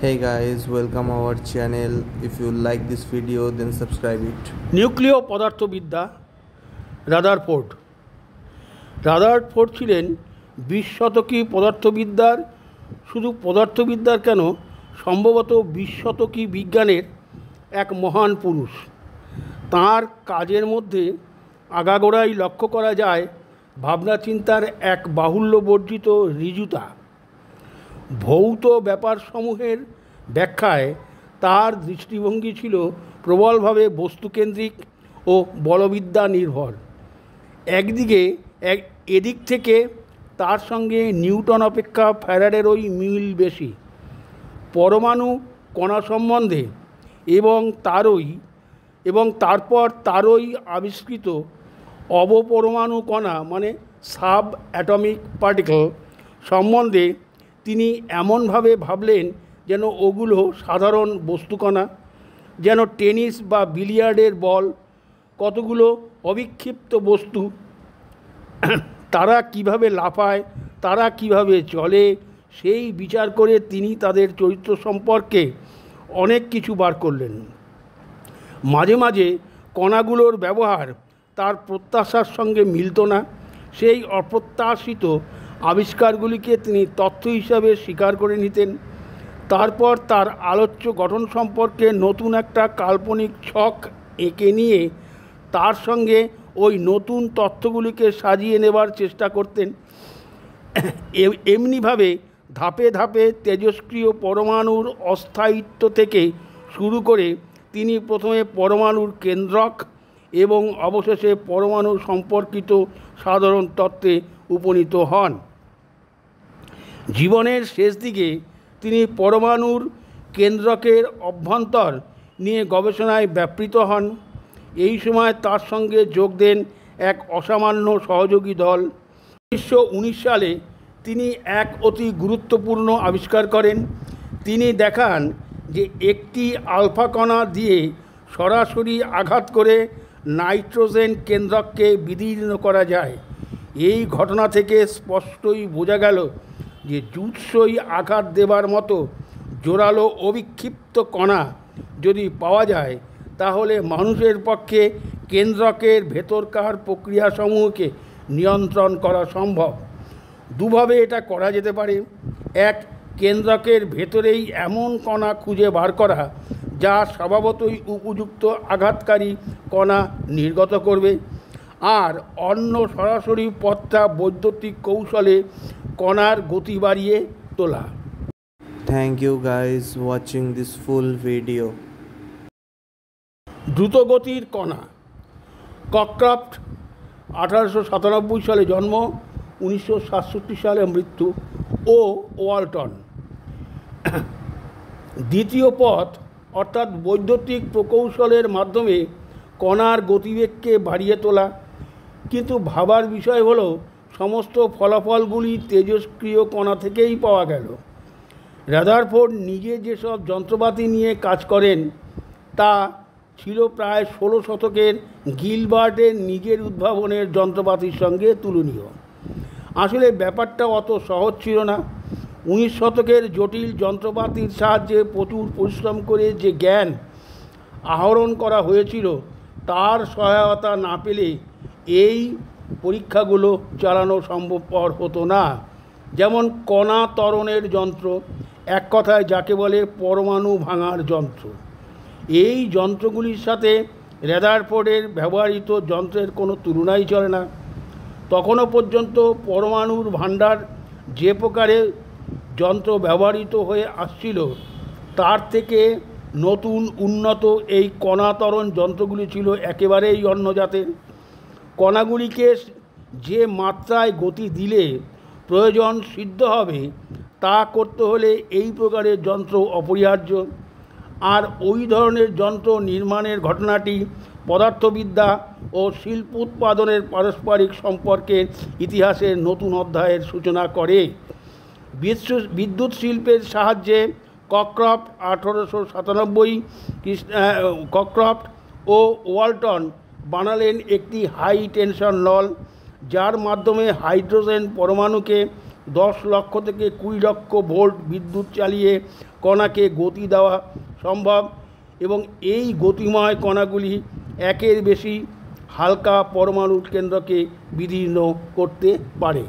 Hey guys, welcome our channel. If you like this video then subscribe it. নিউক্লিয় পদার্থবিদ্যা Rutherford. Rutherford ছিলেন 20 শতকী পদার্থবিদ্যার, শুধু পদার্থবিদ্যার কেন, সম্ভবত 20 শতকী বিজ্ঞানের এক মহান পুরুষ। তাঁর কাজের মধ্যে আগাগোড়াই লক্ষ্য করা যায় ভাবনা চিন্তার এক বাহুল্য বর্জিত ঋজুতা। ভৌত ব্যাপারসমূহের ব্যাখ্যায় তার দৃষ্টিভঙ্গি ছিল প্রবলভাবে বস্তুকেন্দ্রিক ও বলবিদ্যা নির্ভর। এদিক থেকে তার সঙ্গে নিউটন অপেক্ষা ফ্যারাডেরই মিল বেশি। পরমাণু কণা সম্বন্ধে এবং তারপর তারই আবিষ্কৃত অবপরমাণু কণা মানে সাব অ্যাটমিক পার্টিকেল সম্বন্ধে তিনি এমনভাবে ভাবলেন যেন ওগুলো সাধারণ বস্তুকণা, যেন টেনিস বা বিলিয়ার্ডের বল, কতগুলো অবিক্ষিপ্ত বস্তু। তারা কিভাবে লাফায়, তারা কিভাবে চলে, সেই বিচার করে তিনি তাদের চরিত্র সম্পর্কে অনেক কিছু বার করলেন। মাঝে মাঝে কণাগুলোর ব্যবহার তার প্রত্যাশার সঙ্গে মিলত না। সেই অপ্রত্যাশিত আবিষ্কারগুলিকে তিনি তথ্য হিসাবে স্বীকার করে নিতেন। তারপর তার আলোচ্য গঠন সম্পর্কে নতুন একটা কাল্পনিক ছক এঁকে নিয়ে তার সঙ্গে ওই নতুন তথ্যগুলিকে সাজিয়ে নেবার চেষ্টা করতেন। এমনিভাবে ধাপে ধাপে তেজস্ক্রিয় পরমাণুর অস্থায়িত্ব থেকে শুরু করে তিনি প্রথমে পরমাণুর কেন্দ্রক এবং অবশেষে পরমাণু সম্পর্কিত সাধারণ তত্ত্বে উপনীত হন। জীবনের শেষ দিকে তিনি পরমাণুর কেন্দ্রকের অভ্যন্তর নিয়ে গবেষণায় ব্যাপৃত হন। এই সময় তার সঙ্গে যোগ দেন এক অসামান্য সহযোগী দল। 1919 সালে তিনি এক অতি গুরুত্বপূর্ণ আবিষ্কার করেন। তিনি দেখান যে একটি আলফা কণা দিয়ে সরাসরি আঘাত করে নাইট্রোজেন কেন্দ্রককে বিদীর্ণ করা যায়। এই ঘটনা থেকে স্পষ্টই বোঝা গেল যে জুৎসই আঘাত দেবার মতো জোরালো অবিক্ষিপ্ত কণা যদি পাওয়া যায় তাহলে মানুষের পক্ষে কেন্দ্রকের ভেতরকার প্রক্রিয়াসমূহকে নিয়ন্ত্রণ করা সম্ভব। দুভাবে এটা করা যেতে পারে। এক, কেন্দ্রকের ভেতরেই এমন কণা খুঁজে বার করা যা স্বভাবতই উপযুক্ত আঘাতকারী কণা নির্গত করবে, আর অন্য সরাসরি পথটা বৈদ্যুতিক কৌশলে কণার গতি বাড়িয়ে তোলা। Thank you guys watching this full video. দ্রুতগতির কণা। কক্রফট 1897 সালে জন্ম, 1967 সালে মৃত্যু। ও ওয়ালটন। দ্বিতীয় পথ অর্থাৎ বৈদ্যুতিক প্রকৌশলের মাধ্যমে কণার গতিবেগকে বাড়িয়ে তোলা। কিন্তু ভাবার বিষয় হলো সমস্ত ফলাফলগুলি তেজস্ক্রিয় কণা থেকেই পাওয়া গেল। রাদারফোর্ড নিজে যেসব যন্ত্রপাতি নিয়ে কাজ করেন তা ছিল প্রায় 16 শতকের গিলবার্টের নিজের উদ্ভাবনের যন্ত্রপাতির সঙ্গে তুলনীয়। আসলে ব্যাপারটা অত সহজ ছিল না। 19 শতকের জটিল যন্ত্রপাতির সাহায্যে প্রচুর পরিশ্রম করে যে জ্ঞান আহরণ করা হয়েছিল তার সহায়তা না পেলে এই পরীক্ষাগুলো চালানো সম্ভবপর হতো না। যেমন কণা ত্বরণের যন্ত্র, এক কথায় যাকে বলে পরমাণু ভাঙার যন্ত্র। এই যন্ত্রগুলির সাথে রাদারফোর্ডের ব্যবহৃত যন্ত্রের কোনো তুলনাই চলে না। তখনও পর্যন্ত পরমাণুর ভাণ্ডার যে প্রকারে যন্ত্র ব্যবহৃত হয়ে আসছিল তার থেকে নতুন উন্নত এই কণা ত্বরণ যন্ত্রগুলি ছিল একেবারেই অন্য জাতের। কণাগুলিকে যে মাত্রায় গতি দিলে প্রয়োজন সিদ্ধ হবে তা করতে হলে এই প্রকারের যন্ত্র অপরিহার্য। আর ওই ধরনের যন্ত্র নির্মাণের ঘটনাটি পদার্থবিদ্যা ও শিল্প উৎপাদনের পারস্পরিক সম্পর্কের ইতিহাসের নতুন অধ্যায়ের সূচনা করে। বিদ্যুৎ শিল্পের সাহায্যে কক্রফট 1897 কক্রফট ও ওয়ালটন বানালেন একটি হাই টেনশন নল, যার মাধ্যমে হাইড্রোজেন পরমাণুকে 10 লক্ষ থেকে 20 লক্ষ ভোল্ট বিদ্যুৎ চালিয়ে কণাকে গতি দেওয়া সম্ভব এবং এই গতিময় কণাগুলি একের বেশি হালকা পরমাণু কেন্দ্রকে বিদীর্ণ করতে পারে।